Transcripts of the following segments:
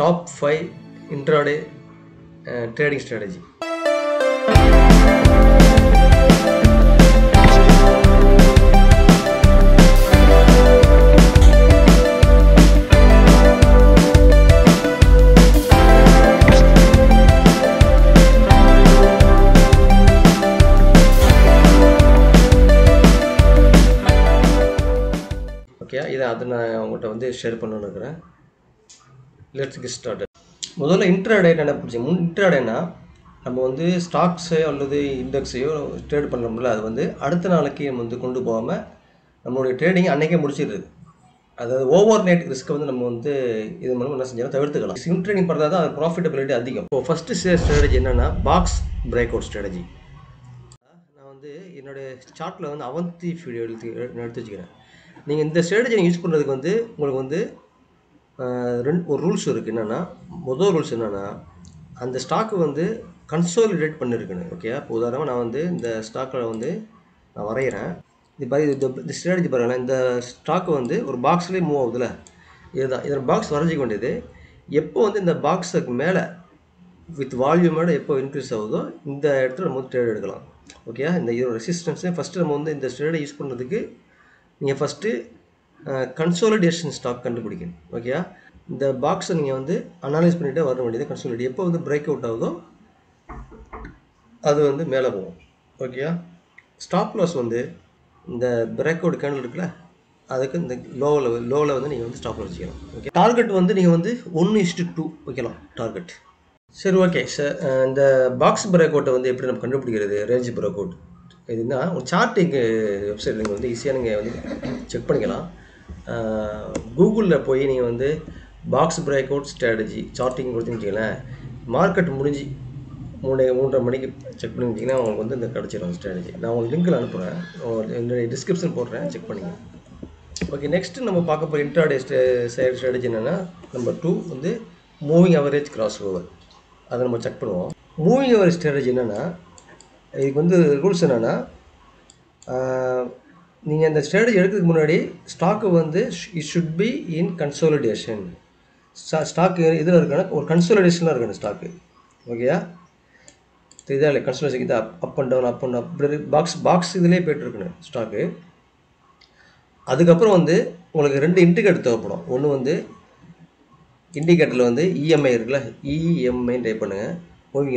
top 5 intraday trading strategy. Okay, இதை நான் உங்கள்கிட்ட வந்து ஷேர் பண்ணணும்னு இருக்கிறேன். Let's get started. முதல்ல இன்ட்ராடே என்ன பிடிச்சி இன்ட்ராடேனா நம்ம வந்து ஸ்டாக்ஸையோ அல்லது இண்டெக்ஸையோ ட்ரேட் பண்ணுறோம்ல, அது வந்து அடுத்த நாளைக்கு நம்ம வந்து கொண்டு போகாமல் நம்மளுடைய ட்ரேடிங் அன்றைக்கே முடிச்சிடுறது. அதாவது ஓவர் நைட் ரிஸ்க்கை வந்து நம்ம வந்து இது மூலம் என்ன செஞ்சாலும் தவிர்த்துக்கலாம். ஸ்விங் ட்ரேடிங் பண்ணுறதா தான் அது ப்ராஃபிட்டபிலிட்டி அதிகம். இப்போ ஃபஸ்ட்டு ஸ்ட்ராட்டஜி என்னென்னா பாக்ஸ் பிரேக் அவுட் ஸ்ட்ராட்டஜி. நான் வந்து என்னுடைய சார்ட்டில் வந்து அவந்தி வீடியோ எடுத்து வச்சுக்கிறேன். நீங்கள் இந்த ஸ்ட்ராட்டஜி யூஸ் பண்ணுறதுக்கு வந்து உங்களுக்கு வந்து ஒரு ரூல்ஸ் இருக்குது. என்னென்னா முதல் ரூல்ஸ் என்னென்னா அந்த ஸ்டாக்கு வந்து கன்சாலிடேட் பண்ணியிருக்கணும். ஓகே, இப்போ உதாரணமாக நான் வந்து இந்த ஸ்டாக்கில் வந்து நான் வரைகிறேன். இது பாரு, இந்த ஸ்ட்ராட்டஜி பாருங்கள். இந்த ஸ்டாக்கு வந்து ஒரு பாக்ஸ்லேயே மூவ் ஆகுதுல்ல, இதுதான் இதில் பாக்ஸ் வரைஞ்சிக்க வேண்டியது. எப்போ வந்து இந்த பாக்ஸுக்கு மேலே வித் வால்யூமோட எப்போ இன்க்ரீஸ் ஆகுதோ இந்த இடத்துல நம்ம வந்து ட்ரேட் எடுக்கலாம். ஓகே, இந்த இதோட ரெசிஸ்டன்ஸு ஃபஸ்ட்டு நம்ம வந்து இந்த ஸ்ட்ராட்டஜி யூஸ் பண்ணுறதுக்கு நீங்கள் ஃபஸ்ட்டு கன்சாலிடேஷன் ஸ்டாக் கண்டுபிடிக்கணும். ஓகே, இந்த பாக்ஸை நீங்கள் வந்து அனலைஸ் பண்ணிகிட்டே வர வேண்டியது. கன்சாலிடேட் எப்போ வந்து பிரேக் அவுட் ஆகுதோ அது வந்து மேலே போகும். ஓகே, ஸ்டாப் லாஸ் வந்து இந்த பிரேக் அவுட் கேண்டில் இருக்குல்ல, அதுக்கு இந்த லோவில் வந்து நீங்கள் வந்து ஸ்டாப் லாஸ் வச்சுக்கலாம். ஓகே, டார்கெட் வந்து நீங்கள் வந்து 1:2 வைக்கலாம் டார்கெட். சரி, ஓகே சார். இந்த பாக்ஸ் பிரேக் அவுட்டை வந்து எப்படி நம்ம கண்டுபிடிக்கிறது? ரேஞ்ச் பிரேக் அவுட் இதுனா ஒரு சார்ட்டிங் வெப்சைட் நீங்கள் வந்து ஈஸியாக நீங்கள் வந்து செக் பண்ணிக்கலாம். கூகுளில் போய் நீங்கள் வந்து box break out strategy charting கொடுத்துக்கிட்டீங்களேன், மார்க்கெட் முடிஞ்சு 3:30 மணிக்கு செக் பண்ணிக்கிட்டிங்கன்னா உங்களுக்கு வந்து இந்த கிடச்சிடும் ஸ்ட்ராட்டஜி. நான் உங்களுக்கு லிங்கில் அனுப்புகிறேன், என்னுடைய டிஸ்கிரிப்ஷன் போடுறேன், செக் பண்ணிங்க. ஓகே, நெக்ஸ்ட்டு நம்ம பார்க்க போகிற இன்ட்ராடே ஸ்ட்ராட்டஜி என்னென்னா நம்பர் 2 வந்து மூவிங் அவரேஜ் கிராஸ் ஓவர். அதை நம்ம செக் பண்ணுவோம். மூவிங் அவரேஜ் ஸ்ட்ராட்டஜி என்னென்னா இதுக்கு வந்து ரூல்ஸ் என்னென்னா நீங்கள் இந்த ஸ்ட்ராட்டஜி எடுக்கிறதுக்கு முன்னாடி ஸ்டாக்கு வந்து it should be in consolidation. Stock இதில் இருக்குன்னா ஒரு கன்சாலிடேஷனில் இருக்கணும் ஸ்டாக்கு. ஓகேயா, இதாக இல்லை கன்சாலிடேஷன் இது அப் அண்ட் டவுன் அப்படி பாக்ஸ் இதிலே போய்ட்டுருக்கணும் ஸ்டாக்கு. அதுக்கப்புறம் வந்து உங்களுக்கு 2 இண்டிகேட்டர் தேவைப்படும். ஒன்று வந்து இண்டிகேட்டரில் வந்து இஎம்ஐ இருக்குல்ல, இஎம்ஐன்னு டைப் பண்ணுங்கள். மூவிங்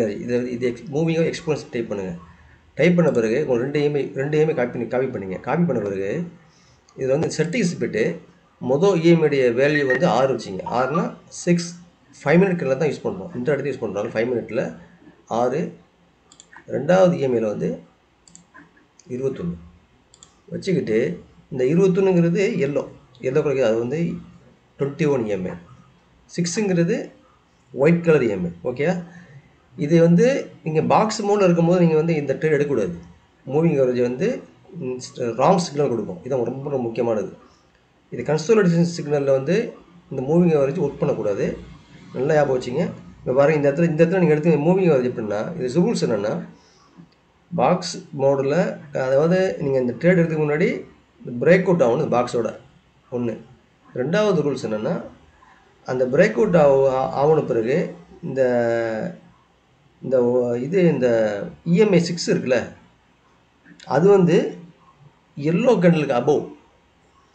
இது மூவிங் எக்ஸ்போனன்ஸ் டைப் பண்ணுங்கள். டைப் பண்ண பிறகு உங்களுக்கு 2 இஎம்ஐ காப்பி பண்ணிங்க. காப்பி பண்ண பிறகு இதில் வந்து செட்டிங்ஸ் போய்ட்டு மொதல் இஎம்ஐடைய வேல்யூ வந்து 6 வச்சிங்க. 6னா 5 மினிட்ல தான் யூஸ் பண்ணுறோம். இந்த இடத்துல யூஸ் பண்ணுறோம் 5 மினிட்டில் 6. ரெண்டாவது இஎம்ஐயில் வந்து 21 வச்சுக்கிட்டு இந்த 21ங்கிறது எல்லோ கலர், அது வந்து 21 இஎம்ஐ. 6ங்கிறது ஒயிட் கலர் இஎம்ஐ. ஓகே, இது வந்து நீங்கள் பாக்ஸ் மோடில் இருக்கும்போது நீங்கள் வந்து இந்த ட்ரேட் எடுக்கக்கூடாது. மூவிங் அவரேஜ் வந்து ராங் சிக்னல் கொடுக்கும். இதுதான் ரொம்ப ரொம்ப முக்கியமானது. இது கன்சாலிடேஷன் சிக்னலில் வந்து இந்த மூவிங் அவரேஜ் ஒர்க் பண்ணக்கூடாது. நல்லா ஞாபகம் வச்சிங்க. இப்போ பாருங்கள், இந்த இடத்துல நீங்கள் எடுத்து மூவிங் அவரேஜ் எப்படின்னா இது ரூல்ஸ் என்னென்னா பாக்ஸ் மோடில், அதாவது நீங்கள் இந்த ட்ரேட் எடுக்கிறதுக்கு முன்னாடி பிரேக் அவுட் ஆகணும் பாக்ஸோட ஒன்று. ரெண்டாவது ரூல்ஸ் என்னென்னா அந்த பிரேக் அவுட் ஆகன பிறகு இந்த இந்த இஎம்ஐ 6 இருக்குல்ல, அது வந்து எல்லோ கேண்டலுக்கு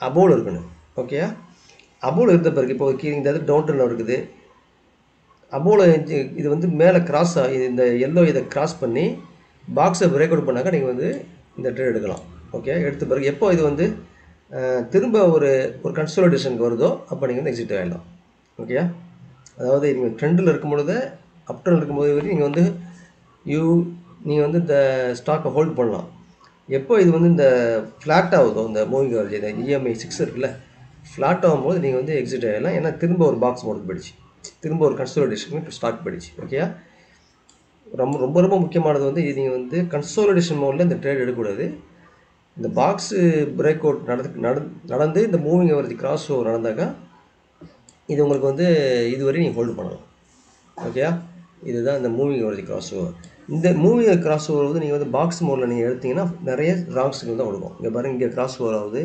அபோவில் இருக்கணும். ஓகே, அபோவில் இருந்த பிறகு இப்போ இந்த இது டவுன் ட்ரெண்டில் இருக்குது. அபோவில் இது வந்து மேலே கிராஸ் ஆகி இந்த எல்லோ இதை கிராஸ் பண்ணி பாக்ஸை பிரேக் அவுட் பண்ணாக்கா நீங்கள் வந்து இந்த ட்ரேட் எடுக்கலாம். ஓகே, எடுத்த பிறகு எப்போ இது வந்து திரும்ப ஒரு கன்சாலிடேஷனுக்கு வருதோ அப்போ நீங்கள் வந்து எக்ஸிட் ஆகிடலாம். ஓகே, அதாவது நீங்கள் ட்ரெண்டில் இருக்கும் பொழுது அப் ட்ரெண்ட் இருக்கும்போது வரைக்கும் நீங்கள் வந்து நீங்கள் வந்து இந்த ஸ்டாக்கை ஹோல்ட் பண்ணலாம். எப்போ இது வந்து இந்த ஃப்ளாட் ஆகுதோ இந்த மூவிங் அவரேஜ் இந்த இஎம்ஐ 6 இருக்குல்ல, ஃப்ளாட் ஆகும்போது நீங்கள் வந்து எக்ஸிட் ஆகிடலாம். ஏன்னா திரும்ப ஒரு பாக்ஸ் மோடுக்கு போயிடுச்சு, திரும்ப ஒரு கன்சாலிடேஷனுக்கு ஸ்டாக் போயிடுச்சு. ஓகே, ரொம்ப ரொம்ப முக்கியமானது வந்து இது நீங்கள் வந்து கன்சாலிடேஷன் மோடில் இந்த ட்ரேட் எடுக்கக்கூடாது. இந்த பாக்ஸு பிரேக் அவுட் நடந்து இந்த மூவிங் அவரேஜ் கிராஸ் ஓவர் நடந்தாக்கா இது உங்களுக்கு வந்து இதுவரை நீங்கள் ஹோல்டு பண்ணலாம். ஓகே, இதுதான் இந்த மூவிங் அவரேஜ் கிராஸ் ஓவர். இந்த மூவிங் கிராஸ் ஓவர் வந்து நீங்கள் வந்து பாக்ஸ் மோடில் நீங்கள் எடுத்தீங்கன்னா நிறைய ராங் சிக்னல் தான் கொடுக்கும். இங்கே பாருங்கள், இங்கே கிராஸ் ஓவர் ஆகுது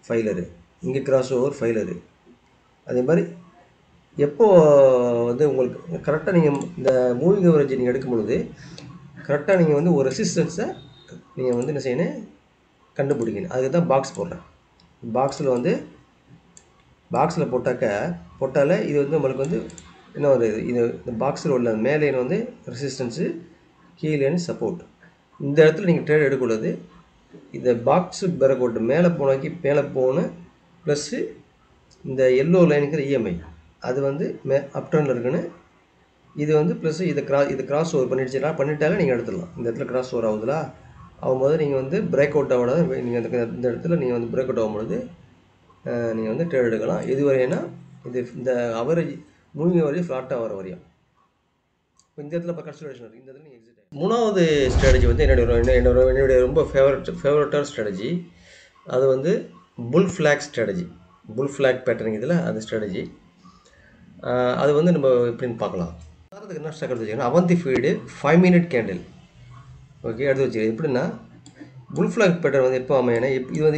ஃபைலரு, இங்கே கிராஸ் ஓவர் ஃபைலரு, அதே மாதிரி எப்போ வந்து உங்களுக்கு கரெக்டாக நீங்கள் இந்த மூவிங் ஆவரேஜ் நீங்கள் எடுக்கும் பொழுது கரெக்டாக நீங்கள் வந்து ஒரு ரெசிஸ்டன்ஸை நீங்கள் வந்து என்ன செய்யணும், கண்டுபிடிக்கணும். அதுக்கு தான் பாக்ஸ் போடுறேன். பாக்ஸில் போட்டாலே இது வந்து நம்மளுக்கு வந்து என்ன வருது, இது இந்த பாக்ஸில் உள்ள மேலே வந்து ரெசிஸ்டன்ஸு, கீழேன்னு சப்போர்ட். இந்த இடத்துல நீங்கள் ட்ரேட் எடுக்கக்கூடாது. இந்த பாக்ஸு பிறகு மேலே போகணும். ப்ளஸ்ஸு இந்த எல்லோ லைனுங்கிற இஎம்ஐ அது வந்து அப்டர்னில் இருக்குன்னு, இது வந்து ப்ளஸ்ஸு இது கிராஸ் ஓவர் பண்ணிட்டாலே நீங்கள் எடுத்துடலாம். இந்த இடத்துல கிராஸ் ஓவர் ஆகும்போது நீங்கள் வந்து பிரேக் அவுட் ஆகாத, நீங்கள் இந்த இடத்துல நீங்கள் வந்து பிரேக் அவுட் ஆகும்பொழுது நீங்கள் வந்து ட்ரேட் எடுக்கலாம். எது வரையினா இந்த அவரேஜ் மூவிங் ஆவரேஜ் ஃப்ளாட்டாக வர வரையும். இந்த இடத்துல இப்போ கன்சிடரேஷன் இருக்குது. இந்த இடத்துல நீங்கள் எக்ஸிட் ஆகும். மூணாவது ஸ்ட்ராட்டஜி வந்து என்னுடைய ரொம்ப ஃபேவரட்டான ஸ்ட்ராட்டஜி. அது வந்து புல் ஃப்ளாக் ஸ்ட்ராட்டஜி. புல் ஃப்ளாக் பேட்டர்னிங் இதில் அந்த ஸ்ட்ராட்டஜி. அது வந்து நம்ம எப்படின்னு பார்க்கலாம். உதாரணத்துக்கு என்ன ஸ்டாக் எடுத்து வச்சுக்கோங்க, Avanti feed 5 minute candle. Okay, எடுத்து வச்சுக்கோங்க. எப்படின்னா புல் ஃப்ளாக் பேட்டர் வந்து எப்போ அமையனா,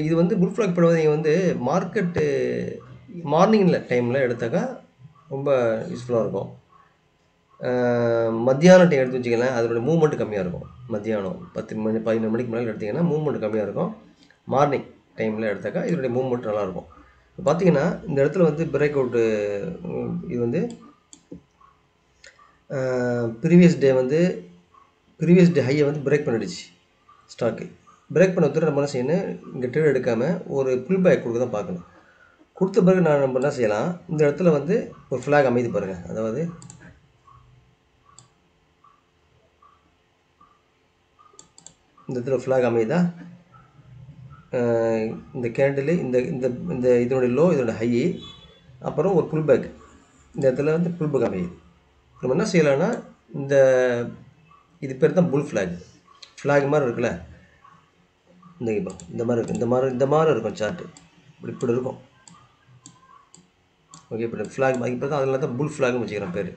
இது வந்து புல் ஃப்ளாக் பேட்டர் வந்து நீங்கள் வந்து மார்க்கெட்டு மார்னிங்கில் டைமில் எடுத்தாக்கா ரொம்ப யூஸ்ஃபுல்லாக இருக்கும். மத்தியானம் டைம் எடுத்து வச்சிக்கலாம், அதோட மூவ்மெண்ட் கம்மியாக இருக்கும். மத்தியானம் 10 மணி 11 மணிக்கு மேலே எடுத்திங்கன்னா மூவ்மெண்ட் கம்மியாக இருக்கும். மார்னிங் டைமில் எடுத்தாக்கா இதனுடைய மூவ்மெண்ட் நல்லாயிருக்கும். இப்போ பார்த்தீங்கன்னா இந்த இடத்துல வந்து பிரேக் அவுட்டு, இது வந்து ப்ரீவியஸ் டே ஹையை வந்து பிரேக் பண்ணிடுச்சு. ஸ்டாக்கு பிரேக் பண்ண ஒருத்தர் நம்ம என்ன செய்யணும், இங்கே ட்ரேட் எடுக்காமல் ஒரு புல் பேக் கொடுக்க தான் பார்க்கணும். கொடுத்த பிறகு நம்ம என்ன செய்யலாம், இந்த இடத்துல வந்து ஒரு ஃப்ளாக் அமைதி பாருங்கள். அதாவது இந்த இடத்துல ஃப்ளாக் அமைதா, இந்த கேண்டில் இந்த இந்த இந்த இதனுடைய லோ, இதோட ஹை, அப்புறம் ஒரு புல் பேக். இந்த இடத்துல வந்து புல் பேக் அமையுது. நம்ம என்ன செய்யலாம்னா, இது பேர் தான் புல் ஃப்ளாக் மாதிரி இருக்குல்ல, இந்த மாதிரி இருக்குது. இந்த மாதிரி இருக்கும் சார்ட்டு. இப்படி இருக்கும். ஓகே, இப்படி ஃப்ளாக் இப்போ தான் அதனால தான் புல் ஃப்ளாக்னு வச்சுக்கிறேன் பேர்.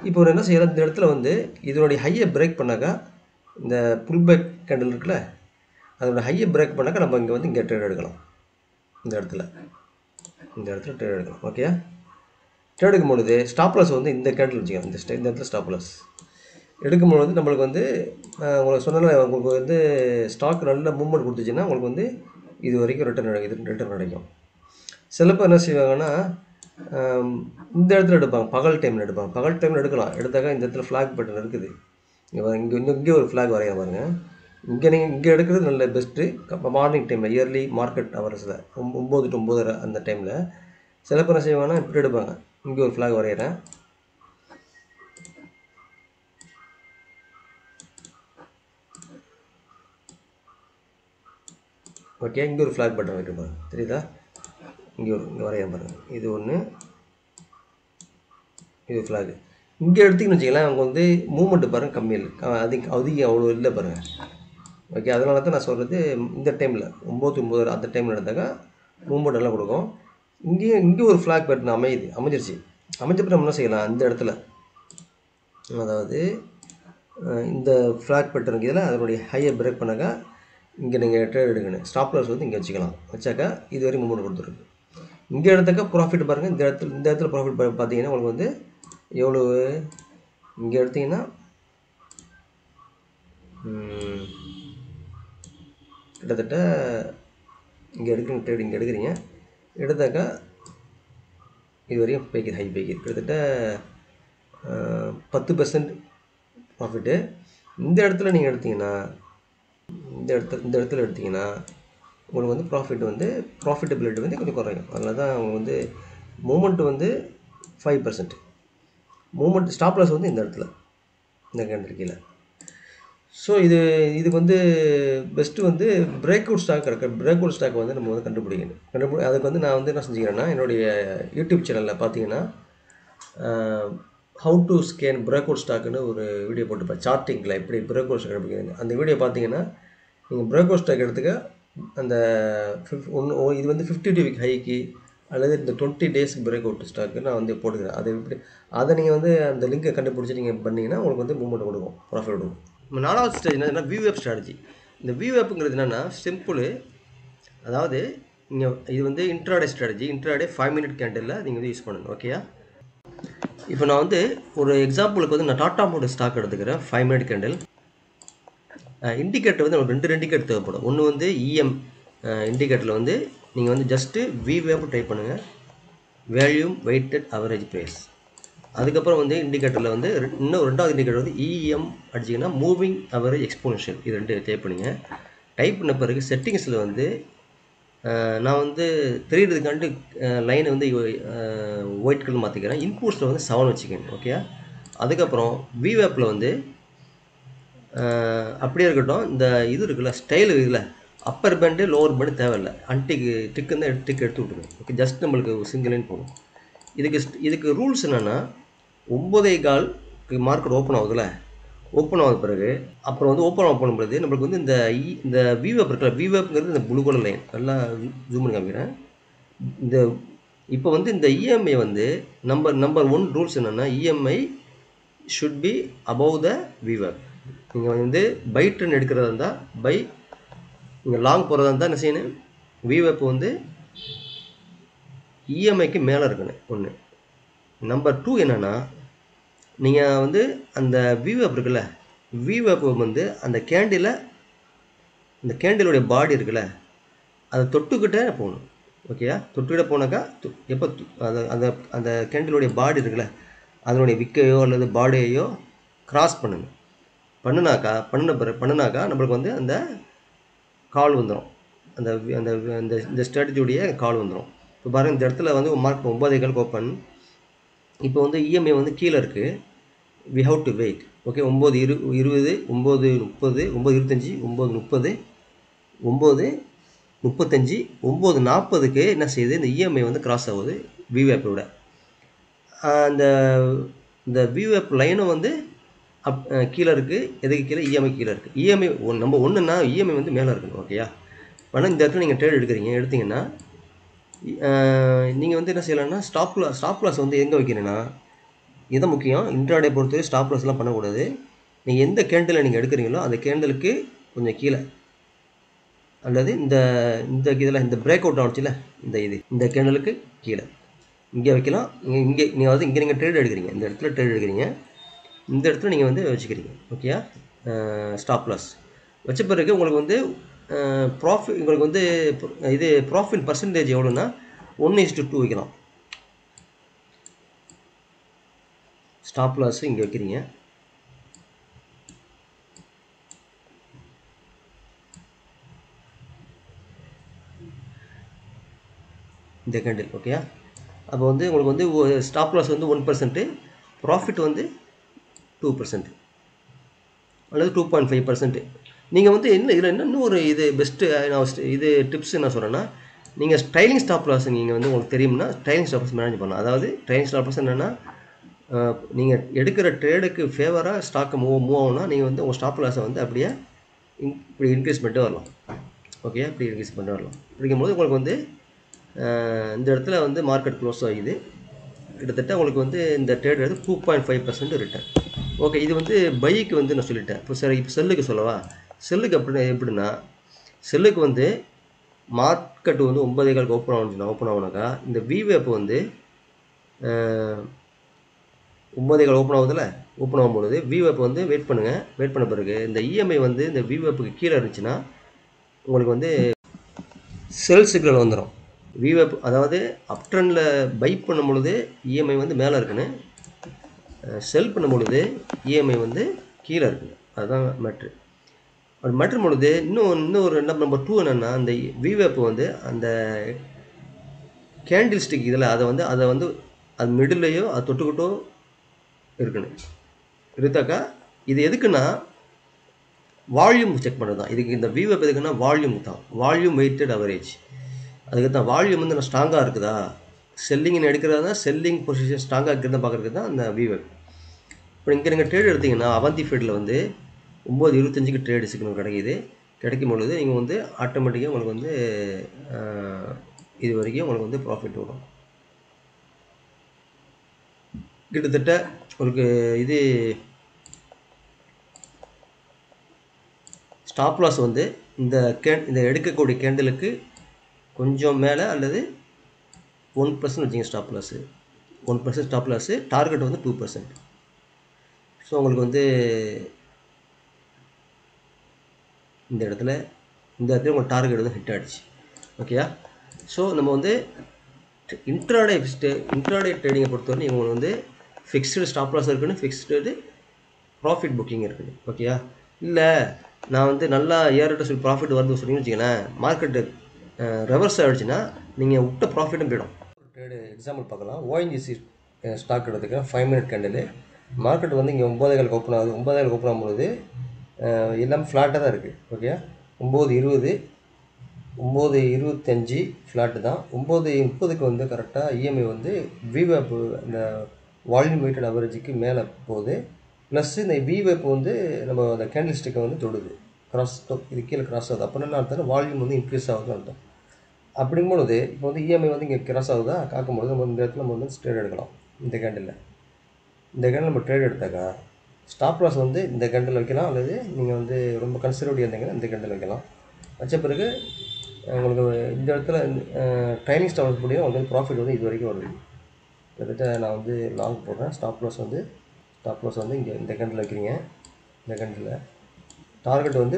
இப்போ ஒரு என்ன செய்யலாம், இந்த இடத்துல வந்து இதனுடைய ஹையை பிரேக் பண்ணாக்கா, இந்த புல் பேக் கேண்டில் இருக்குல்ல, அதோட ஹையை பிரேக் பண்ணாக்கா நம்ம இங்கே ட்ரேட் எடுக்கலாம். இந்த இடத்துல ட்ரேட் எடுக்கலாம். ஓகே, ட்ரேட் எடுக்கும் பொழுது ஸ்டாப் லாஸ் வந்து இந்த கேண்டில் வச்சுக்கலாம். இந்த இடத்துல ஸ்டாப் லாஸ் எடுக்கும்பொழுது நம்மளுக்கு வந்து உங்களுக்கு சொன்னால உங்களுக்கு வந்து ஸ்டாக் நல்ல மூவ்மெண்ட் கொடுத்துச்சுன்னா உங்களுக்கு வந்து இது வரைக்கும் ரிட்டர்ன் கிடைக்கும். சில பேர் என்ன செய்வாங்கன்னா, இந்த இடத்துல எடுப்பாங்க, பகல் டைமில் எடுக்கலாம். எடுத்தாக்கா இந்த இடத்துல ஃப்ளாக் பட்டன் இருக்குது. இங்கே ஒரு ஃப்ளாக் வரைய பாருங்க. இங்கே எடுக்கிறது நல்ல பெஸ்ட்டு. மார்னிங் டைமில் இயர்லி மார்க்கெட் ஹவர்ஸில் 9 to 9:30 அந்த டைமில் சில பேர் என்ன செய்வாங்கன்னா இப்படி எடுப்பாங்க. இங்கே ஒரு ஃப்ளாக் வரைகிறேன். ஓகே, இங்கே ஒரு ஃப்ளாக் பட்டன் வைக்க தெரியுதா? இங்கே வரைய பாருங்கள். இது ஒன்று, இது ஃப்ளாக். இங்கே எடுத்திங்கன்னு வச்சிக்கலாம், அவங்க வந்து மூவ்மெண்ட்டு பாருங்கள் கம்மி இல்லை, அதிகம் அவ்வளோ இல்லை பாருங்கள். ஓகே, அதனால தான் நான் சொல்கிறது, இந்த டைமில் 9 to 9 அந்த டைமில் எடுத்தாக்கா மூவ்மெண்ட் எல்லாம் கொடுக்கும். இங்கே ஒரு ஃப்ளாக் பட்டன் அமைஞ்சிருச்சு. அமைஞ்சப்போ நம்ம என்ன செய்யலாம், இந்த இடத்துல அதாவது இந்த ஃப்ளாக் பட்டன் இதில் அதனுடைய ஹையை பிரேக் பண்ணாக்கா இங்கே நீங்கள் ட்ரேட் எடுக்கணும். ஸ்டாப் லாஸ் வந்து இங்கே வச்சாக்கா இது வரைக்கும் மூவ்மெண்ட் கொடுத்துருக்கு. இங்கே எடுத்தாக்கா ப்ராஃபிட் பாருங்கள். இந்த இடத்துல ப்ராஃபிட் பார்த்தீங்கன்னா உங்களுக்கு வந்து எவ்வளோ, இங்கே எடுத்திங்கன்னா கிட்டத்தட்ட இங்கே எடுக்கிறீங்க, ட்ரேட் இங்கே எடுக்கிறீங்க, எடுத்தாக்கா இது வரையும் ஹை பேக்கிது கிட்டத்தட்ட 10% ப்ராஃபிட்டு. இந்த இடத்துல நீங்கள் எடுத்திங்கன்னா, இந்த இடத்துல எடுத்திங்கன்னா உங்களுக்கு வந்து ப்ராஃபிட்டபிலிட்டி வந்து கொஞ்சம் குறையும். அதனால தான் அவங்க வந்து மூமெண்ட் வந்து 5%, மூமெண்ட் ஸ்டாப் லாஸ் வந்து இந்த இடத்துல இந்த கேண்டில் கீழே. ஸோ இது வந்து பெஸ்ட்டு வந்து பிரேக் அவுட் ஸ்டாக் வந்து நம்ம வந்து கண்டுபிடிக்கணும். அதுக்கு வந்து நான் வந்து என்ன செஞ்சுக்கிறேன்னா, என்னுடைய யூடியூப் சேனலில் பார்த்தீங்கன்னா how to scan break out ஸ்டாக்குன்னு ஒரு வீடியோ போட்டுப்பேன். சார்ட்டிங்கில் எப்படி பிரேக் அவுட் ஸ்டாக் கண்டுபிடிக்கிறது. அந்த வீடியோ பார்த்தீங்கன்னா நீங்கள் பிரேக் அவுட் ஸ்டாக் எடுத்துக்க அந்த இது வந்து 52 வீக் ஹைக்கு அல்லது இந்த 20 டேஸ்க்கு பிரேக் அவுட் ஸ்டாக்கு நான் வந்து போட்டுக்கிறேன். அதை நீங்கள் வந்து அந்த லிங்கை கண்டுபிடிச்சி நீங்கள் பண்ணிங்கன்னா உங்களுக்கு வந்து மூவ்மெண்ட் கொடுக்கும், ப்ராஃபிட் கொடுக்கும். நம்ம 4வது ஸ்டேஜ் என்னன்னா வியூஎப் ஸ்ட்ராட்டஜி. இந்த வியூஎப்புங்கிறது என்னென்னா சிம்பிள். அதாவது இது வந்து இன்ட்ராடே ஸ்ட்ராட்டஜி. 5 மினிட் கேண்டிலில் நீங்கள் வந்து யூஸ் பண்ணணும். ஓகேயா, இப்போ நான் வந்து ஒரு எக்ஸாம்பிளுக்கு வந்து நான் டாடா மோட்டர் ஸ்டாக் எடுத்துக்கிறேன் 5 மினிட் கேண்டில். இண்டிகேட்டர் வந்து நமக்கு 2 இண்டிகேட்டர் தேவைப்படும். ஒன்று வந்து இஎம் இண்டிகேட்டரில் வந்து நீங்கள் வந்து ஜஸ்ட்டு VWAP டைப் பண்ணுங்கள், வேல்யூம் வெயிட்டட் அவரேஜ் ப்ரைஸ். அதுக்கப்புறம் வந்து இண்டிகேட்டரில் வந்து இன்னும் ரெண்டாவது இண்டிகேட்டர் வந்து இஎம் அடிச்சிங்கன்னா மூவிங் அவரேஜ் எக்ஸ்போனன்ஷியல். இது ரெண்டு டைப் பண்ணுங்க. டைப் பண்ண பிறகு செட்டிங்ஸில் வந்து நான் வந்து தெரியுறதுக்காண்டி லைனை வந்து ஒயிட் கலர் மாற்றிக்கிறேன். இன்புட்ஸில் வந்து 7 வச்சுக்கோங்க. ஓகே. அதுக்கப்புறம் VWAPல வந்து அப்படியே இருக்கட்டும். இந்த இது இருக்குல்ல ஸ்டைல் இதில் அப்பர் பேண்டு லோவர் பேண்டு தேவையில்லை. அன்டிக்கு டிக்கு இருந்தால் டிக் எடுத்து விட்டுருங்க. ஓகே. ஜஸ்ட் நம்மளுக்கு சிங்கிள் லைன் போகும். இதுக்கு ரூல்ஸ் என்னென்னா 9.15 மார்க்கெட் ஓப்பன் ஆகுதுல்ல, ஓப்பன் ஆகுது பிறகு அப்புறம் வந்து ஓப்பன் பண்ணும்போது நம்மளுக்கு வந்து இந்த VWAP இருக்குல்ல, VWAPங்கிறது இந்த ப்ளூ கலர் லைன் நல்லா ஜூம் பண்ணி காமிக்கிறேன். இந்த இப்போ வந்து இந்த இஎம்ஐ வந்து நம்பர் 1 ரூல்ஸ் என்னென்னா EMI should be above the VWAP. நீங்கள் வந்து பை ட்ரெண்ட் எடுக்கிறதா இருந்தால் பை, நீங்கள் லாங் போகிறதா இருந்தால் என்ன செய்யணும், VWAP வந்து இஎம்ஐக்கு மேலே இருக்கணும் ஒன்று. நம்பர் 2 என்னென்னா நீங்கள் வந்து அந்த VWAP இருக்குல்ல, VWAP வந்து அந்த கேண்டிலுடைய பாடி இருக்குல்ல அதை தொட்டுக்கிட்டே போகணும். ஓகேயா. தொட்டுக்கிட்டே போனாக்கா எப்போ அந்த அந்த கேண்டிலுடைய பாடி இருக்குல்ல அதனுடைய விக்கையோ அல்லது பாடியையோ கிராஸ் பண்ணுங்க. பண்ணினாக்கா நம்மளுக்கு வந்து அந்த கால் வந்துடும். அந்த அந்த இந்த ஸ்ட்ராட்டஜியுடைய கால் வந்துடும். இப்போ பாருங்கள், இந்த இடத்துல வந்து மார்க் 9.15 ஓப்பன். இப்போ வந்து இஎம்ஐ வந்து கீழே இருக்குது. we have to wait. Okay. 9:20, 9:30, 9:25, 9:30, 9:35, 9:40க்கு என்ன செய்யுது, இந்த இஎம்ஐ வந்து கிராஸ் ஆகுது VWAPோட. இந்த VWAP லைனும் வந்து கீழே இருக்குது. எதுக்கு கீழே? இஎம்ஐ கீழே இருக்குது. இஎம்ஐ நம்ம ஒன்றுன்னா இஎம்ஐ வந்து மேலே இருக்கணும். ஓகேயா. ஆனால் இந்த இடத்துல நீங்கள் ட்ரேட் எடுத்தீங்கன்னா நீங்கள் வந்து என்ன செய்யலாம்னா ஸ்டாப் லாஸ் வந்து எங்கே வைக்கிறேன்னா, இதுதான் முக்கியம். இன்ட்ராடே பொறுத்தவரை ஸ்டாப் லாஸ்லாம் பண்ணக்கூடாது. நீங்கள் எந்த கேண்டில் நீங்கள் எடுக்கிறீங்களோ அந்த கேண்டலுக்கு கொஞ்சம் கீழே அல்லது இந்த பிரேக் அவுட் ஆச்சுல இந்த கேண்டலுக்கு கீழே இங்கே வைக்கலாம். நீங்கள் ட்ரேட் எடுக்கிறீங்க, இந்த இடத்துல ட்ரேட் எடுக்கிறீங்க, இந்த இடத்துல நீங்கள் வந்து வச்சுக்கிறீங்க. ஓகேயா. ஸ்டாப் லாஸ் வச்ச பிறகு உங்களுக்கு வந்து ப்ராஃபிட், உங்களுக்கு வந்து இது ப்ராஃபிட் பர்சன்டேஜ் எவ்வளோன்னா 1:2 வைக்கலாம். ஸ்டாப் லாஸ் இங்கே வைக்கிறீங்க. இந்த கேண்டில். ஓகேயா. அப்போ வந்து உங்களுக்கு வந்து ஸ்டாப் லாஸ் வந்து 1%, ப்ராஃபிட் வந்து 2% அல்லது 2.5%. நீங்கள் வந்து இதில் இன்னும் ஒரு இது பெஸ்ட்டு இது டிப்ஸ் என்ன சொல்கிறேன்னா, நீங்கள் ட்ரைலிங் ஸ்டாப் லாஸ் நீங்கள் வந்து உங்களுக்கு தெரியும்னா ட்ரைலிங் ஸ்டாப் லாஸ் மேனேஜ் பண்ணலாம். அதாவது ட்ரைலிங் ஸ்டாப் லாஸ் என்னென்னா, நீங்கள் எடுக்கிற ட்ரேடுக்கு ஃபேவராக ஸ்டாக்கை மூவ் ஆகும்னா நீங்கள் வந்து உங்கள் ஸ்டாப் லாஸை வந்து அப்படியே இப்படி இன்க்ரீஸ் பண்ணிட்டு வரலாம். ஓகே. இப்படி இன்க்ரீஸ் பண்ணிட்டு வரலாம். அப்படிங்கும்போது உங்களுக்கு வந்து இந்த இடத்துல வந்து மார்க்கெட் க்ளோஸ் ஆகிது. கிட்டத்தட்ட உங்களுக்கு வந்து இந்த ட்ரேட் வந்து 2.5% ரிட்டர்ன். ஓகே. இது வந்து பைக்கு வந்து நான் சொல்லிட்டேன். இப்போ செல்லுக்கு சொல்லவா? செல்லுக்கு எப்படின்னா, செல்லுக்கு வந்து மார்க்கெட் வந்து 9.15 ஓப்பன் ஆகுனாக்கா இந்த VWAP வந்து 9.15 ஓப்பன் ஆகுதுல்ல, ஓப்பன் ஆகும்பொழுது VWAP வந்து வெயிட் பண்ணுங்கள். வெயிட் பண்ண பிறகு இந்த இஎம்ஐ வந்து இந்த VWAPக்கு கீழே இருந்துச்சுன்னா உங்களுக்கு வந்து செல் சிக்னல் வந்துடும். VWAP அதாவது அப் ட்ரெண்டில் பை பண்ணும் பொழுது இஎம்ஐ வந்து மேலே இருக்குன்னு, செல் பண்ணும் பொழுது இஎம்ஐ வந்து கீழே இருக்குங்க. அதுதான் மேட்ரு. அது மேட்ரு பொழுது இன்னொரு நம்பர் 2 என்னென்னா, அந்த VWAP வந்து அந்த கேண்டில் ஸ்டிக் இதில் அதை வந்து அது மிடில்லையோ அது தொட்டுக்கிட்டோ இருக்குன்னு இருந்தாக்கா, இது எதுக்குன்னா வால்யூம் செக் பண்ணுறது தான். இதுக்கு இந்த VWAP எதுக்குன்னா வால்யூம் தான், வால்யூம் வெயிட்டட் அவரேஜ். அதுக்கு தான் வால்யூம் வந்து நான் ஸ்ட்ராங்காக இருக்குதா, செல்லிங்னு எடுக்கிறதா, செல்லிங் பொசிஷன் ஸ்ட்ராங்காக இருக்கிறதா பார்க்குறதுக்கு தான் அந்த VWAP. இப்போ இங்கே நீங்கள் ட்ரேட் எடுத்திங்கன்னா அவந்தி ஃபீல்டில் வந்து 9:25க்கு ட்ரேடு சிக்னல் கிடைக்கும் பொழுது நீங்கள் வந்து ஆட்டோமேட்டிக்காக உங்களுக்கு வந்து இது வரைக்கும் உங்களுக்கு வந்து ப்ராஃபிட் வரும். கிட்டத்தட்ட உங்களுக்கு இது ஸ்டாப் லாஸ் வந்து இந்த எடுக்கக்கூடிய கேண்டலுக்கு கொஞ்சம் மேலே அல்லது 1% வச்சிங்க stop loss. 1% stop loss, target வந்து 2%. ஸோ உங்களுக்கு வந்து இந்த இடத்துல உங்களுக்கு டார்கெட் வந்து ஹிட் ஆகிடுச்சு. ஓகேயா? ஸோ நம்ம வந்து இன்ட்ராடே ட்ரேடிங்கை பொறுத்தவரை உங்களுக்கு வந்து ஃபிக்ஸ்டு ஸ்டாப் லாஸ் இருக்குன்னு, ஃபிக்ஸ்டு ப்ராஃபிட் புக்கிங் இருக்குது. ஓகேயா? இல்லை நான் வந்து நல்லா ஏறிட்ட சொல்லி ப்ராஃபிட் வருதுன்னு சொன்னீங்கன்னு வச்சுக்கங்களேன், மார்க்கெட்டு ரெவர்ஸ் ஆகிடுச்சுன்னா நீங்கள் விட்ட ப்ராஃபிட்டும் போயிடும். ட்ரேடு எக்ஸாம்பிள் பார்க்கலாம். ஓஎன்ஜிசி ஸ்டாக் எடுத்துக்க 5 மினிட் கேண்டில். மார்க்கெட் வந்து இங்கே 9:15 ஓப்பன் ஆகுது. 9:15 ஓப்பன் ஆகும்போது எல்லாமே ஃப்ளாட்டாக தான் இருக்குது. ஓகே, 9:20, 9:25 ஃப்ளாட்டு தான். 9:30க்கு வந்து கரெக்டாக இஎம்ஐ வந்து விவேப் இந்த வால்யூம் வெயிட்டட் அவரேஜுக்கு மேலே போகுது. ப்ளஸ் இந்த விவேப் வந்து நம்ம அந்த கேண்டில் ஸ்டிக்கை வந்து தொடுது, இது கீழே கிராஸ் ஆகுது. அப்போ என்ன அர்த்தம்? வால்யூம் வந்து இன்க்ரீஸ் ஆகுதுன்னு அர்த்தம். அப்படிங்கும்பொழுது இப்போ வந்து இஎம்ஐ வந்து இங்கே கிராஸ் ஆகுதா, காக்கும்பொழுது நம்ம இந்த இடத்துல நம்ம வந்து ட்ரேட் எடுக்கலாம். இந்த கேண்டில் நம்ம ட்ரேட் எடுத்தாக்கா ஸ்டாப் லாஸ் வந்து இந்த கேண்டில் வைக்கலாம், அல்லது நீங்கள் வந்து ரொம்ப கன்சர்வேட்டிவ் இருந்தீங்கன்னா இந்த கேண்டில் வைக்கலாம். வச்ச பிறகு உங்களுக்கு இந்த இடத்துல ட்ரைனிங் ஸ்டாப் லாஸ் போட்டிங்கன்னா உங்களுக்கு ப்ராஃபிட் வந்து இது வரைக்கும் வருது. கிட்டத்தட்ட நான் வந்து லாங் போடுறேன். ஸ்டாப் லாஸ் வந்து இங்கே இந்த கேண்டில் வைக்கிறீங்க. இந்த கேண்டில் டார்கெட் வந்து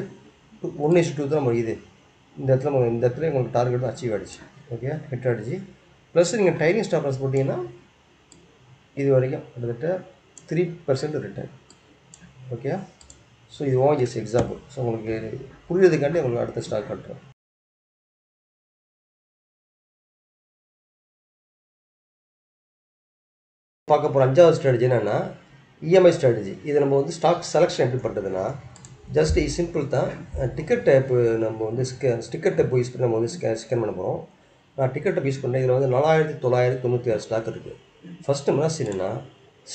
1:2 தான் நம்ம இது. இந்த இடத்துல உங்களுக்கு டார்கெட் தான் அச்சீவ் ஆகிடுச்சு. ஓகே, ஹிட் ஆகிடுச்சு. ப்ளஸ் நீங்கள் ட்ரைனிங் ஸ்டாப் லாஸ் போட்டிங்கன்னா இது வரைக்கும் கிட்டத்தட்ட 3% ரிட்டர்ன். ஓகே, ஸோ இது ஜஸ்ட் எக்ஸாம்பிள். ஸோ உங்களுக்கு புரியுறதுக்காண்டி உங்களுக்கு அடுத்த ஸ்டாக் காட்டுறேன். பார்க்க போகிற 5வது ஸ்ட்ராட்டஜி என்னென்னா இஎம்ஐ ஸ்ட்ராட்டஜி. இதை நம்ம வந்து ஸ்டாக் செலெக்ஷன் எப்படி பண்ணுறதுன்னா ஜஸ்ட் சிம்பிள் தான். டிக்கெட் டைப்பு நம்ம வந்து ஸ்டிக்கர் டைப் யூஸ் பண்ணி நம்ம வந்து ஸ்கேன் பண்ண போகிறோம். நான் டிக்கெட் டைப் யூஸ் பண்ணேன். இதில் வந்து 4996 ஸ்டாக் இருக்குது. ஃபஸ்ட்டு நம்ம என்ன செய்யணும்னா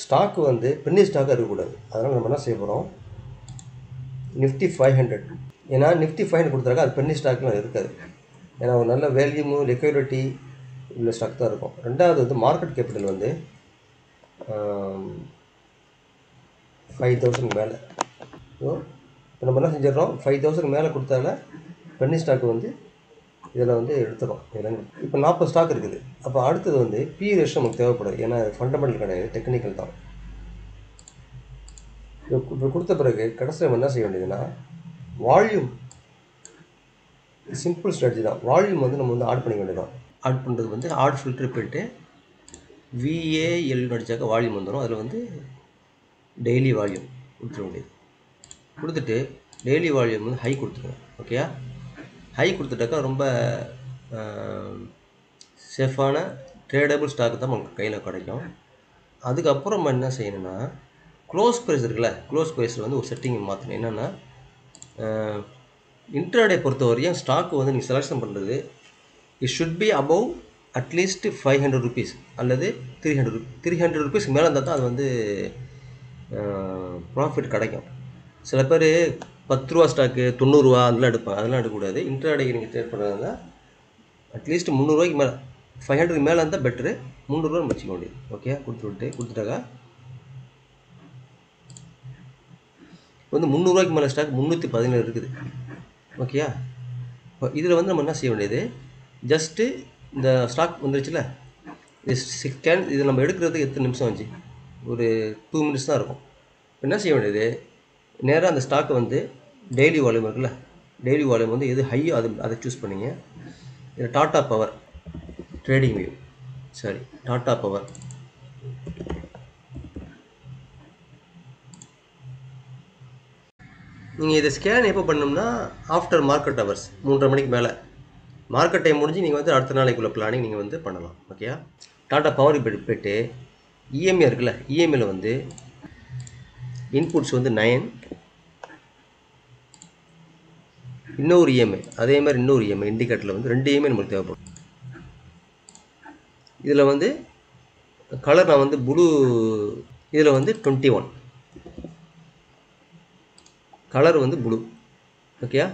ஸ்டாக்கு வந்து பென்னி ஸ்டாக்காக இருக்கக்கூடாது. அதனால் நம்ம என்ன செய்ய போகிறோம், நிஃப்டி 500. ஏன்னா நிஃப்டி 500 கொடுத்தாக்கா அது பென்னி ஸ்டாக்லாம் இருக்காது. ஏன்னா ஒரு நல்ல வேல்யூமு லிக்விடிட்டி உள்ள ஸ்டாக் தான் இருக்கும். ரெண்டாவது வந்து மார்க்கெட் கேபிட்டல் வந்து 5000 மேலே. ஸோ இப்போ நம்ம என்ன செஞ்சிடறோம், 5000 மேலே கொடுத்தால பென்னி ஸ்டாக்கு வந்து இதில் வந்து எடுத்துடும். இதில் இப்போ 40 ஸ்டாக் இருக்குது. அப்போ அடுத்தது வந்து பி ரேஷியோ நமக்கு தேவைப்படுது. ஏன்னா ஃபண்டமெண்டல் கிடையாது, டெக்னிக்கல் தான். இப்போ கொடுத்த பிறகு கடைசியில் நம்ம என்ன செய்ய வேண்டியதுன்னா வால்யூம், சிம்பிள் ஸ்ட்ராட்டஜி தான். வால்யூம் வந்து நம்ம வந்து ஆட் பண்ணிக்க வேண்டியதான். ஆட் பண்ணுறது வந்து ஆட் ஃபில்டர் போய்ட்டு VAL அடித்தாக்க வால்யூம் வந்துடும். அதில் வந்து டெய்லி வால்யூம் கொடுத்துட வேண்டியது. கொடுத்துட்டு டெய்லி வால்யூம் வந்து ஹை கொடுத்துருங்க. ஓகேயா? ஹை கொடுத்துட்டாக்கா ரொம்ப சேஃபான ட்ரேடபிள் ஸ்டாக் தான் நமக்கு கையில் கிடைக்கும். அதுக்கப்புறம் நம்ம என்ன செய்யணும்னா க்ளோஸ் ப்ரைஸ் இருக்குல்ல, க்ளோஸ் ப்ரைஸில் வந்து ஒரு செட்டிங் மாற்றணும். என்னென்னா இன்ட்ராடே பொறுத்த வரையும் ஸ்டாக்கு வந்து நீங்கள் செலெக்ஷன் பண்ணுறது it should be above at least 500 rupees அல்லது 300 rupees மேலே இருந்தால் தான் அது வந்து ப்ராஃபிட் கிடைக்கும். சில பேர் 10 ரூபா ஸ்டாக்கு 90 ரூபா அதெல்லாம் எடுப்பாங்க. அதெல்லாம் எடுக்கக்கூடாது. இன்ட்ராடேக்கு நீங்கள் ட்ரேட் பண்ணுறதா அட்லீஸ்ட் 300 ரூபாய்க்கு மேலே, 500 மேலே இருந்தால் பெட்ரு. 300 ரூபா வச்சுக்க வேண்டியது. ஓகே, கொடுத்துட்டாக்கா வந்து 300 ரூபாய்க்கு மேலே ஸ்டாக் 317 இருக்குது. ஓகேயா? இப்போ இதில் வந்து நம்ம என்ன செய்ய வேண்டியது, ஜஸ்ட்டு இந்த ஸ்டாக் வந்துருச்சுல, இது நம்ம எடுக்கிறதுக்கு எத்தனை நிமிஷம் ஆச்சு, ஒரு 2 minutes தான் இருக்கும். என்ன செய்ய வேண்டியது, நேராக அந்த ஸ்டாக்கை வந்து டெய்லி வால்யூம் இருக்குல்ல, டெய்லி வால்யூம் வந்து எது ஹையோ அதை சூஸ் பண்ணிங்க. இது Tata power trading view, sorry Tata power. நீங்கள் இதை ஸ்கேன் எப்போ பண்ணோம்னா ஆஃப்டர் மார்க்கெட் ஹவர்ஸ் 3:30 மணிக்கு மேலே. மார்க்கெட் டைம் முடிஞ்சு நீங்கள் வந்து அடுத்த நாளைக்குள்ள பிளானிங் நீங்கள் வந்து பண்ணலாம். ஓகேயா? டாடா பவர் போய்ட்டு இஎம்ஐ இருக்குல்ல, இஎம்ஐயில் வந்து இன்புட்ஸ் வந்து 9, இன்னொரு இஎம்ஐ, அதே மாதிரி இன்னொரு இஎம்ஐ இண்டிகேட்டரில் வந்து 2 இஎம்ஐ நம்மளுக்கு தேவைப்படும். இதில் வந்து கலர் நான் வந்து ப்ளூ, இதில் வந்து 21 கலர் வந்து ப்ளூ. ஓகேயா?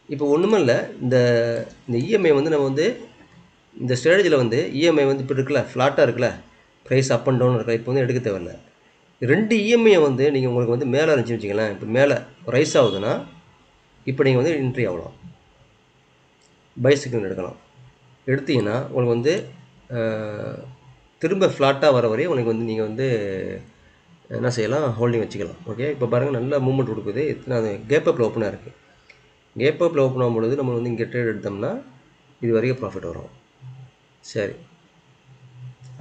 இப்போ ஒன்றுமே இல்லை, இந்த இஎம்ஐ வந்து நம்ம வந்து இந்த ஸ்ட்ராட்டஜியில் வந்து இஎம்ஐ வந்து இப்போ இருக்குல்ல, ஃப்ளாட்டாக இருக்குல்ல, ப்ரைஸ் அப் அண்ட் டவுன் இருக்கல, இப்போ வந்து எடுக்க தேவையில்லை. 2 இஎம்ஐயை வந்து நீங்கள் உங்களுக்கு வந்து மேலே இருந்துச்சுன்னு வச்சுக்கலாம், இப்போ மேலே ரைஸ் ஆகுதுன்னா இப்போ நீங்கள் வந்து என்ட்ரி ஆகலாம், பை சிக்னல் எடுக்கலாம். எடுத்தீங்கன்னா உங்களுக்கு வந்து திரும்ப ஃப்ளாட்டாக வர வரையும் உனக்கு வந்து நீங்கள் வந்து என்ன செய்யலாம், ஹோல்டிங் வச்சுக்கலாம். ஓகே, இப்போ பாருங்கள் நல்ல மூவ்மெண்ட் கொடுக்குது. அது கேப் அப்பில் ஓப்பனாக இருக்குது. கேப் அப்பில் ஓப்பன் ஆகும்பொழுது நம்ம வந்து இங்கே ட்ரேட் எடுத்தோம்னா இது வரைக்கும் ப்ராஃபிட் வரும். சரி,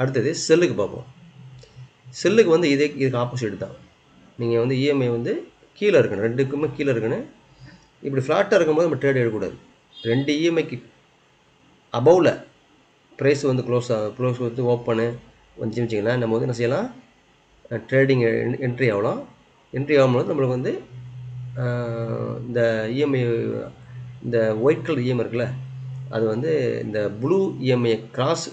அடுத்தது செல்லுக்கு பார்ப்போம். செல்லுக்கு வந்து இதுக்கு ஆப்போசிட் தான். நீங்கள் வந்து இஎம்ஐ வந்து கீழே இருக்கணும், ரெண்டுக்குமே கீழே இருக்கணும். இப்படி ஃப்ளாட்டாக இருக்கும்போது நம்ம ட்ரேட் எடுக்கக்கூடாது. 2 இஎம்ஐக்கு அபவில் ப்ரைஸ் வந்து க்ளோஸ் வந்து ஓப்பனு வந்துச்சு வச்சிங்கன்னா நம்ம வந்து என்ன செய்யலாம், ட்ரேடிங் என்ட்ரி ஆகலாம். என்ட்ரி ஆகும்போது நம்மளுக்கு வந்து இந்த இஎம்ஐ, இந்த ஒயிட் கலர் இஎம்ஐ இருக்குல்ல, அது வந்து இந்த ப்ளூ இஎம்ஐ கிராஸ்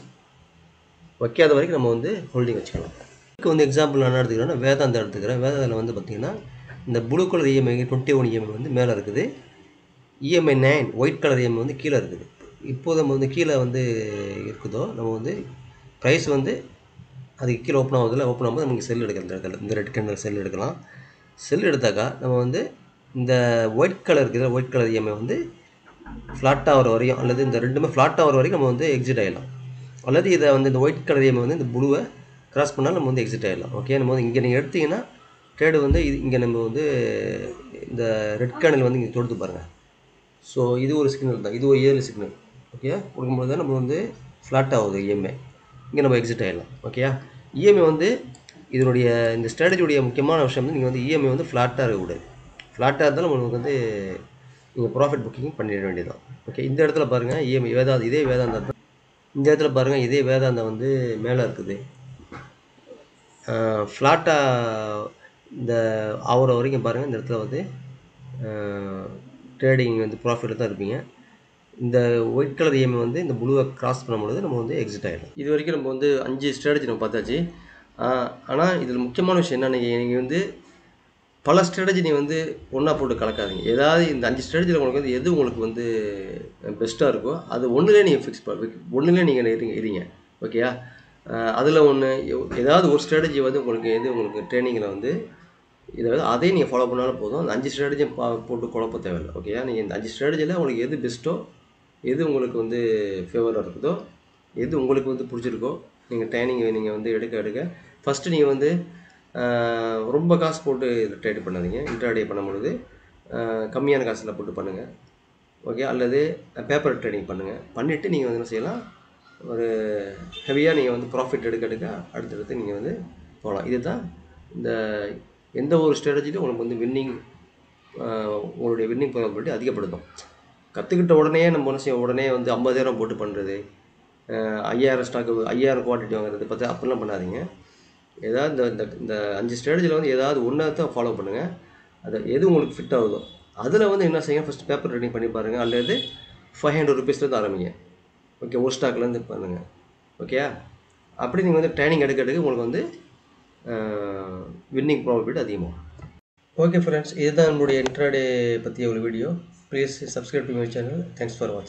வைக்காத வரைக்கும் நம்ம வந்து ஹோல்டிங் வச்சுக்கலாம். இதுக்கு வந்து எக்ஸாம்பிள் நான் எடுத்துக்கிறேன்னா வேதாந்தா எடுத்துக்கிறேன். வேதாந்தில் வந்து பார்த்திங்கன்னா இந்த ப்ளூ கலர் இஎம்ஐ 21 இஎம்ஐ வந்து மேலே இருக்குது, இஎம்ஐ 9 ஒயிட் கலர் இஎம்ஐ வந்து கீழே இருக்குது. இப்போது நம்ம வந்து கீழே வந்து இருக்குதோ நம்ம வந்து ப்ரைஸ் வந்து அதுக்கு கீழே ஓப்பன் ஆகும்போது நமக்கு செல் எடுக்கலாம். இந்த ரெட் கேண்டில் செல் எடுக்கலாம். செல் எடுத்தாக்கா நம்ம வந்து இந்த ஒயிட் கலர் இருக்குது, ஒயிட் கலர் இஎம்ஐ வந்து ஃப்ளாட்டாக வர வரையும், அல்லது இந்த ரெண்டுமே ஃப்ளாட்டாக வர வரைக்கும் நம்ம வந்து எக்ஸிட் ஆகிடலாம். அல்லது இதை வந்து இந்த ஒயிட் கலர் இஎம்ஐ வந்து இந்த ப்ளூவை கிராஸ் பண்ணால் நம்ம வந்து எக்ஸிட் ஆகிடலாம். ஓகே, நம்ம வந்து இங்கே நீங்கள் எடுத்திங்கன்னா ட்ரேடு வந்து இங்கே நம்ம வந்து இந்த ரெட் கேண்டில் வந்து இங்கே தொடுத்து பாருங்கள். ஸோ இது ஒரு சிக்னல் தான், இது ஒரு ஏர்லி சிக்னல். ஓகே, கொடுக்கும்போது தான் நம்ம வந்து ஃப்ளாட் ஆகுது இஎம்ஐ, இங்கே நம்ம எக்ஸிட் ஆகிடலாம். ஓகேயா, இஎம்ஐ வந்து இதனுடைய இந்த ஸ்ட்ராட்டஜியுடைய முக்கியமான விஷயம் வந்து நீங்கள் வந்து இஎம்ஐ வந்து ஃப்ளாட்டாக இருக்கக்கூடாது. ஃப்ளாட்டாக இருந்தாலும் நம்மளுக்கு வந்து நீங்கள் ப்ராஃபிட் புக்கிங் பண்ணிட வேண்டியதான். ஓகே, இந்த இடத்துல பாருங்கள் இஎம்ஐ இதே வேதாந்தா தான். இந்த இடத்துல பாருங்கள் இதே வேதாந்தா வந்து மேலே இருக்குது, ஃப்ளாட்டாக இந்த ஆகிற வரைக்கும் பாருங்கள். இந்த இடத்துல வந்து ட்ரேடிங் வந்து ப்ராஃபிட்டில் தான் இருப்பீங்க. இந்த ஒயிட் கலர் இஎம்ஐ வந்து இந்த ப்ளூவை கிராஸ் பண்ணும்பொழுது நம்ம வந்து எக்ஸிட் ஆகிடும். இது வரைக்கும் நம்ம வந்து 5 ஸ்ட்ராட்டஜி நம்ம பார்த்தாச்சு. ஆனால் இதில் முக்கியமான விஷயம் என்ன, நீங்கள் வந்து பல ஸ்ட்ராட்டஜி நீங்கள் வந்து ஒன்றா போட்டு கலக்காதீங்க. ஏதாவது இந்த 5 ஸ்ட்ராட்டஜியில் உங்களுக்கு வந்து எது உங்களுக்கு வந்து பெஸ்ட்டாக இருக்கோ அது ஒன்றுலேயே நீங்கள் ஃபிக்ஸ் ஒன்றுலேயே நீங்கள் இருங்க. ஓகேயா, அதில் ஒன்று ஏதாவது ஒரு ஸ்ட்ராட்டஜி வந்து உங்களுக்கு ட்ரைனிங்கில் வந்து இதாவது அதையும் நீங்கள் ஃபாலோ பண்ணாலும் போதும். அந்த 5 ஸ்ட்ராட்டஜியும் போட்டு குழப்ப தேவையில்லை. ஓகேயா, நீங்கள் இந்த 5 ஸ்ட்ராட்டஜியில் உங்களுக்கு எது பெஸ்ட்டோ, எது உங்களுக்கு வந்து ஃபேவராக இருக்குதோ, எது உங்களுக்கு வந்து பிடிச்சிருக்கோ, நீங்கள் ட்ரைனிங் நீங்கள் வந்து எடுக்க ஃபஸ்ட்டு நீங்கள் வந்து ரொம்ப காசு போட்டு ட்ரேட் பண்ணாதீங்க. இன்ட்ராடே பண்ணும்பொழுது கம்மியான காசில் போட்டு பண்ணுங்கள். ஓகே, அல்லது பேப்பர் ட்ரேடிங் பண்ணுங்கள். பண்ணிவிட்டு நீங்கள் வந்து என்ன செய்யலாம், ஒரு ஹெவியாக நீங்கள் வந்து ப்ராஃபிட் எடுக்க அடுத்தடுத்து நீங்கள் வந்து போகலாம். இதுதான் இந்த எந்த ஒரு ஸ்ட்ராட்டஜிலும் உங்களுக்கு வந்து உங்களுடைய வின்னிங் ப்ராபபிலிட்டி அதிகப்படுத்தும். கற்றுக்கிட்ட உடனே நம்ம என்ன செய்ய, உடனே வந்து 50,000 போட்டு பண்ணுறது, 5000 ஸ்டாக்கு 5000 குவான்டிட்டி வாங்குறது பார்த்து அப்படிலாம் பண்ணாதீங்க. ஏதாவது இந்த 5 ஸ்ட்ராட்டஜியில் வந்து ஏதாவது ஒன்றை தான் ஃபாலோ பண்ணுங்கள். அது எது உங்களுக்கு ஃபிட் ஆகுதோ அதில் வந்து என்ன செய்யுங்க, ஃபஸ்ட் பேப்பர் ட்ரேடிங் பண்ணி பாருங்கள், அல்லது 500 ருபீஸ்லேருந்து ஆரம்பிங்க. ஓகே, ஒரு ஸ்டாக்லேருந்து பண்ணுங்கள். ஓகேயா, அப்படி நீங்கள் வந்து ட்ரைனிங் எடுக்க உங்களுக்கு வந்து வின்னிங் ப்ராபபிலிட்டி அதிகமாகும். ஓகே ஃப்ரெண்ட்ஸ், இதுதான் நம்மளுடைய இன்ட்ராடே பற்றிய ஒரு video. Please subscribe to my channel. Thanks for வாட்சிங்.